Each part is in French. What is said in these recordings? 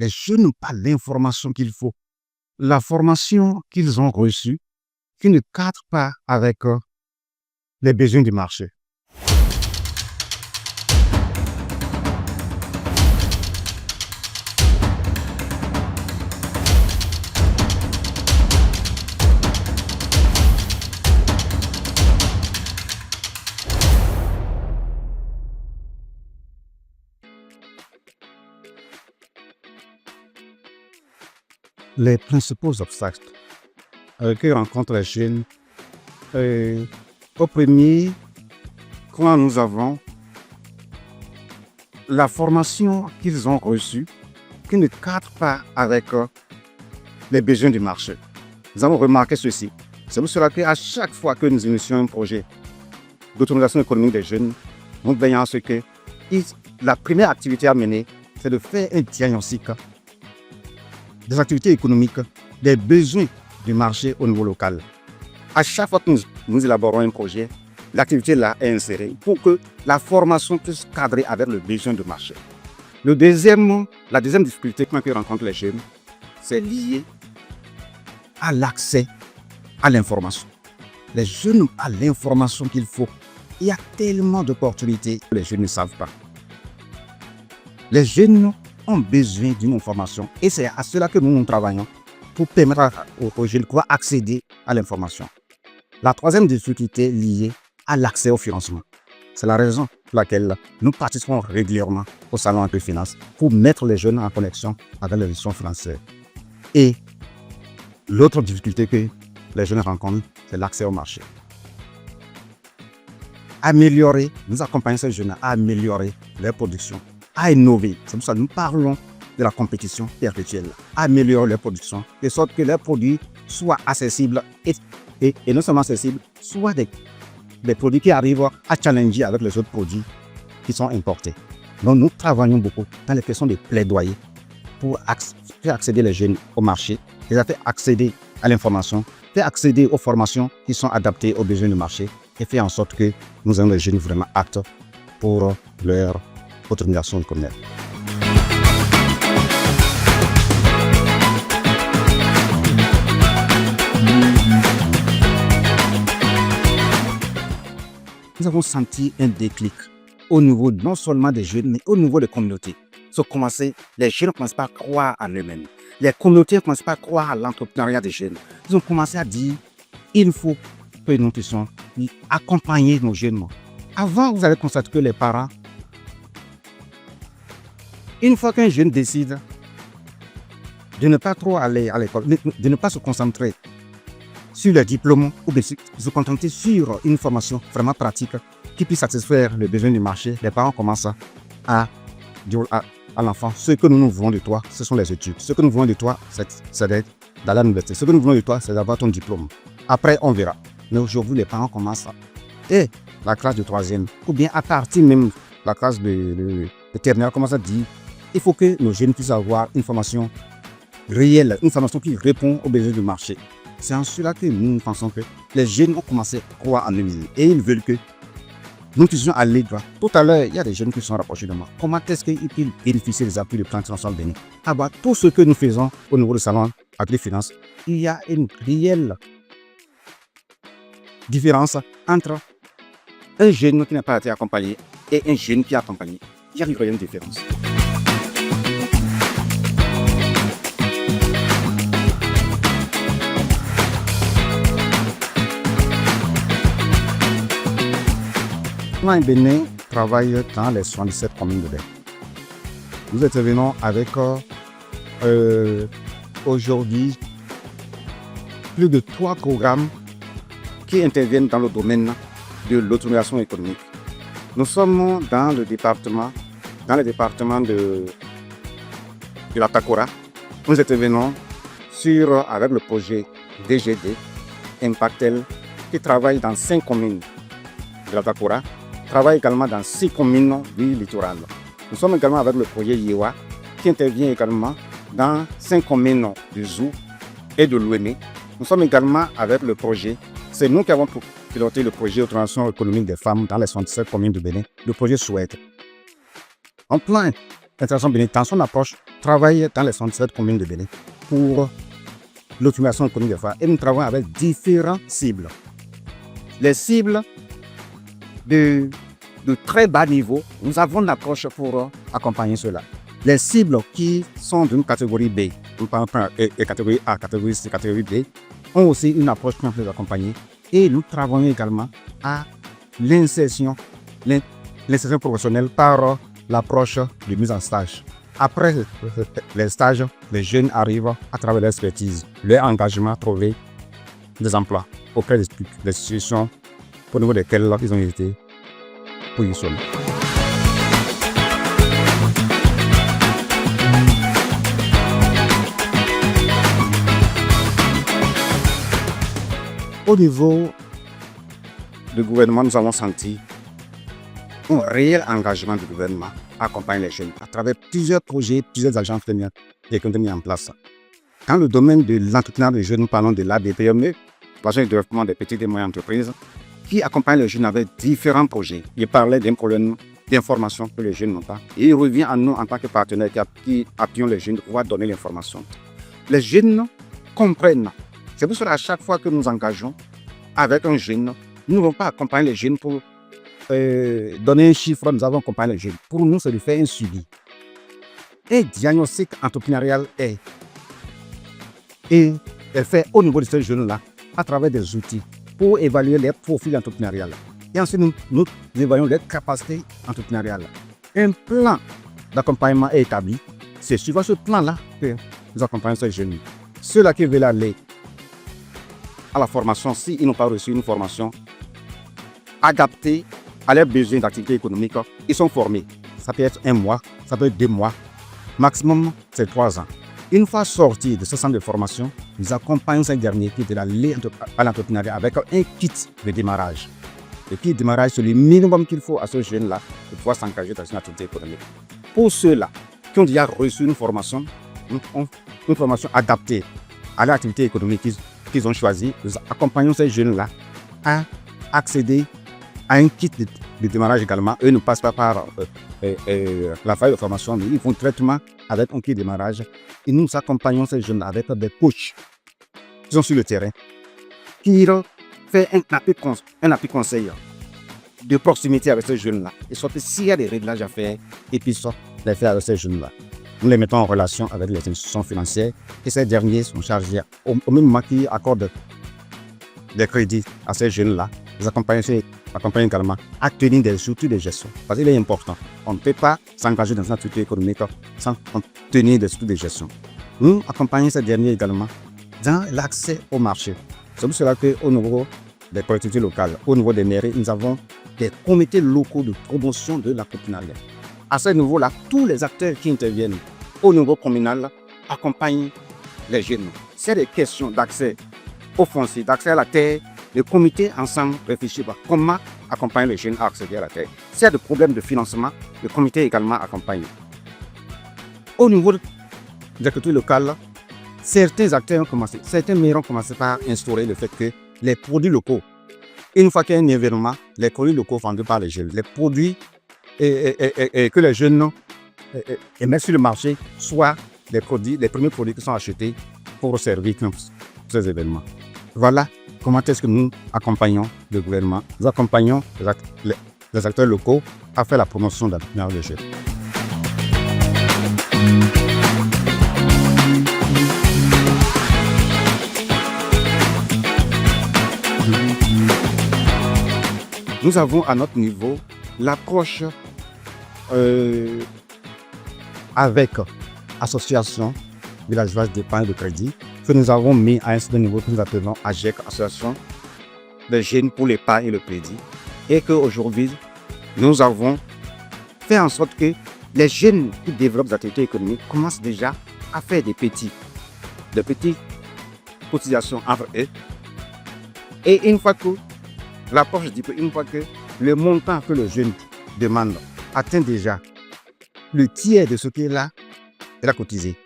Les jeunes n'ont pas l'information qu'il faut. La formation qu'ils ont reçue qui ne cadre pas avec les besoins du marché. Les principaux obstacles que rencontrent les jeunes, au premier, quand nous avons la formation qu'ils ont reçue qui ne cadre pas avec les besoins du marché. Nous avons remarqué ceci. C'est pour cela qu'à chaque fois que nous initions un projet d'autonomisation économique des jeunes, nous veillons à ce que la première activité à mener, c'est de faire un diagnostic des activités économiques, des besoins du marché au niveau local. À chaque fois que nous élaborons un projet, l'activité là est insérée pour que la formation puisse cadrer avec le besoin du marché. La deuxième difficulté que rencontrent les jeunes, c'est lié à l'accès à l'information. Les jeunes n'ont pas l'information qu'il faut. Il y a tellement d'opportunités que les jeunes ne savent pas. Les jeunes ont besoin d'une information et c'est à cela que nous travaillons pour permettre aux jeunes de pouvoir accéder à l'information. La troisième difficulté liée à l'accès au financement. C'est la raison pour laquelle nous participons régulièrement au Salon Agri-Finance pour mettre les jeunes en connexion avec les institutions financières. Et l'autre difficulté que les jeunes rencontrent, c'est l'accès au marché. Nous accompagnons ces jeunes à améliorer leur production, à innover. C'est pour ça que nous parlons de la compétition perpétuelle. Améliorer leur production, de sorte que leurs produits soient accessibles et non seulement accessibles, soit des produits qui arrivent à challenger avec les autres produits qui sont importés. Donc nous travaillons beaucoup dans les questions de plaidoyer pour faire accéder les jeunes au marché, les faire accéder à l'information, faire accéder aux formations qui sont adaptées aux besoins du marché et faire en sorte que nous ayons les jeunes vraiment aptes pour leur autonomisation économique. Nous avons senti un déclic au niveau non seulement des jeunes, mais au niveau des communautés. Les jeunes ne commencent pas à croire en eux-mêmes. Les communautés ne commencent pas à croire à l'entrepreneuriat des jeunes. Ils ont commencé à dire il faut que nous puissions accompagner nos jeunes. Avant, vous allez constater que les parents, une fois qu'un jeune décide de ne pas trop aller à l'école, de ne pas se concentrer sur le diplôme ou de se contenter sur une formation vraiment pratique qui puisse satisfaire les besoins du marché, les parents commencent à dire à l'enfant, ce que nous voulons de toi, ce sont les études. Ce que nous voulons de toi, c'est d'être dans l'université. Ce que nous voulons de toi, c'est d'avoir ton diplôme. Après, on verra. Mais aujourd'hui, les parents commencent et la classe de troisième, ou bien à partir même de la classe de terminale, commence à dire il faut que nos jeunes puissent avoir une formation réelle, une formation qui répond aux besoins du marché. C'est en cela que nous pensons que les jeunes ont commencé à croire en eux-mêmes et ils veulent que nous puissions aller droit. Tout à l'heure, il y a des jeunes qui sont rapprochés de moi. Comment est-ce qu'ils peuvent bénéficier des appuis de Plan International Bénin? Tout ce que nous faisons au niveau du salon Agri-Finance, il y a une réelle différence entre un jeune qui n'a pas été accompagné et un jeune qui est accompagné. Il y a une réelle différence. Plan Bénin travaille dans les 77 communes de Bénin. Nous intervenons avec aujourd'hui plus de 3 programmes qui interviennent dans le domaine de l'autonomisation économique. Nous sommes dans le département de la Takora. Nous intervenons avec le projet DGD Impactel qui travaille dans 5 communes de la Takora, travaille également dans 6 communes du littoral. Nous sommes également avec le projet Yewa qui intervient également dans 5 communes du Zou et de l'Ouémé. Nous sommes également avec le projet, c'est nous qui avons piloté le projet d'autonomisation économique des femmes dans les 67 communes de Bénin, le projet Souhaite. En plan International Bénin, dans son approche travaille dans les 67 communes de Bénin pour l'automatisation économique des femmes et nous travaillons avec différentes cibles. Les cibles de très bas niveau, nous avons une approche pour accompagner cela. Les cibles qui sont d'une catégorie B, par exemple catégorie A, catégorie C, catégorie B, ont aussi une approche pour les accompagner. Et nous travaillons également à l'insertion professionnelle par l'approche de mise en stage. Après les stages, les jeunes arrivent à travers l'expertise, leur engagement à trouver des emplois auprès des institutions au niveau desquelles ils ont été positionnés. Au niveau du gouvernement, nous avons senti un réel engagement du gouvernement à accompagner les jeunes à travers plusieurs projets, plusieurs agences qui ont été mis en place. Dans le domaine de l'entrepreneuriat des jeunes, nous parlons de l'ADPME, l'agence de développement des petites et moyennes entreprises, qui accompagne les jeunes avec différents projets. Il parlait d'un problème d'information que les jeunes n'ont pas. Et il revient à nous en tant que partenaires qui appuyons les jeunes de pouvoir donner l'information. Les jeunes comprennent. C'est pour cela à chaque fois que nous engageons avec un jeune, nous ne voulons pas accompagner les jeunes pour donner un chiffre, nous avons accompagné les jeunes. Pour nous, c'est de faire un suivi. Un diagnostic entrepreneurial est fait au niveau de ces jeunes-là à travers des outils pour évaluer les profils entrepreneuriaux. Et ensuite, nous évaluons les capacités entrepreneuriales. Un plan d'accompagnement est établi. C'est suivant ce plan-là que nous accompagnons ces jeunes. Ceux-là qui veulent aller à la formation, s'ils n'ont pas reçu une formation adaptée à leurs besoins d'activité économique, ils sont formés. Ça peut être 1 mois, ça peut être 2 mois. Maximum, c'est 3 ans. Une fois sortis de ce centre de formation, nous accompagnons ces derniers qui est aller à l'entrepreneuriat avec un kit de démarrage. Le kit de démarrage, c'est le minimum qu'il faut à ce jeune-là pour pouvoir s'engager dans une activité économique. Pour ceux-là qui ont déjà reçu une formation adaptée à l'activité économique qu'ils ont choisie, nous accompagnons ces jeunes-là à accéder à un kit de démarrage également. Eux ne passent pas par la phase de formation, mais ils font traitement avec un kit de démarrage. Et nous accompagnons ces jeunes avec des coachs qui sont sur le terrain, qui fait un appui conseil de proximité avec ces jeunes-là. Et soit s'il y a des réglages à faire, et puis soit les faire avec ces jeunes-là. Nous les mettons en relation avec les institutions financières et ces derniers sont chargés au même moment qu'ils accordent des crédits à ces jeunes-là. Les accompagnent également à tenir des outils de gestion. Parce qu'il est important. On ne peut pas s'engager dans une activité économique sans tenir des outils de gestion. Nous accompagnons ces derniers également dans l'accès au marché. C'est pour cela qu'au niveau des collectivités locales, au niveau des mairies, nous avons des comités locaux de promotion de l'entrepreneuriat. À ce niveau-là, tous les acteurs qui interviennent au niveau communal accompagnent les jeunes. C'est des questions d'accès au foncier, d'accès à la terre. Le comité ensemble réfléchit à comment accompagner les jeunes à accéder à la terre. S'il y a des problèmes de financement, le comité également accompagne. Au niveau des activités locales, certains acteurs ont commencé, certains maires ont commencé par instaurer le fait que les produits locaux, une fois qu'il y a un événement, les produits locaux vendus par les jeunes, les produits que les jeunes mettent sur le marché, soit les premiers produits qui sont achetés pour servir ces événements. Voilà comment est-ce que nous accompagnons le gouvernement. Nous accompagnons les acteurs locaux à faire la promotion de l'entrepreneuriat des jeunes. Nous avons à notre niveau l'approche avec association villageoise d'épargne de crédit que nous avons mis à un certain niveau que nous appelons AGEC, Association des jeunes pour l'épargne et le crédit, et qu'aujourd'hui nous avons fait en sorte que les jeunes qui développent des activités économiques commencent déjà à faire des petites cotisations entre eux. Et une fois que l'approche dit qu'une fois que le montant que le jeune demande atteint déjà le tiers de ce qu'il a cotisé.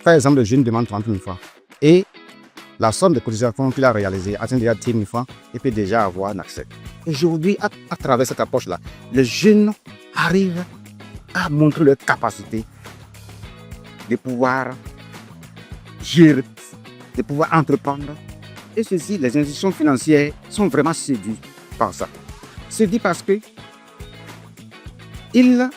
Par exemple, le jeune demande 30 000 francs et la somme de cotisation qu'il a réalisée atteint déjà 10 000 francs et peut déjà avoir un accès. Aujourd'hui, à travers cette approche-là, les jeunes arrivent à montrer leur capacité de pouvoir gérer, de pouvoir entreprendre. Et ceci, les institutions financières sont vraiment séduites par ça. Séduites parce que ils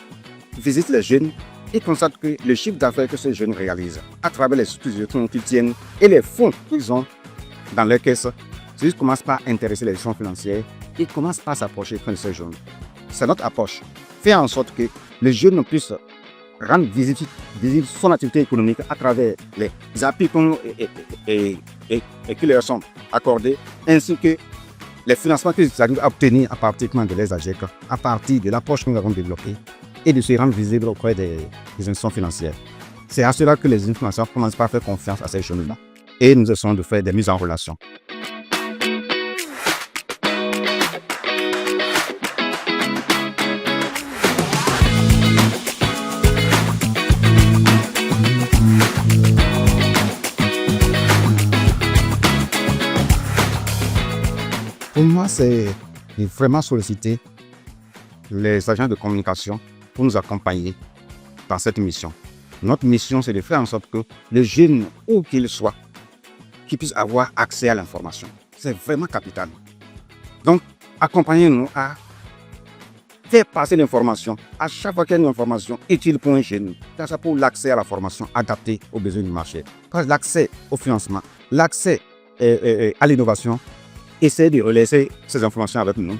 visitent les jeunes et constatent que le chiffre d'affaires que ces jeunes réalisent à travers les institutions qu'ils tiennent et les fonds qu'ils ont dans leur caisse, ils commencent par intéresser les institutions financières et commencent par s'approcher de ces jeunes. C'est notre approche. Faire en sorte que les jeunes puissent rendre visible son activité économique à travers les appuis qui leur sont accordés, ainsi que les financements qu'ils arrivent à obtenir à partir de les AGEC, à partir de l'approche que nous avons développée, et de se rendre visibles auprès des institutions financières. C'est à cela que les institutions financières commencent par faire confiance à ces jeunes-là. Et nous essayons de faire des mises en relation. Pour moi, c'est vraiment solliciter les agents de communication pour nous accompagner dans cette mission. Notre mission, c'est de faire en sorte que les jeunes, où qu'ils soient, qu'ils puissent avoir accès à l'information. C'est vraiment capital. Donc, accompagnez-nous à faire passer l'information à chaque fois qu'il y a une information utile pour un jeune. C'est pour l'accès à la formation adaptée aux besoins du marché. L'accès au financement, l'accès à l'innovation, essayez de relayer ces informations avec nous.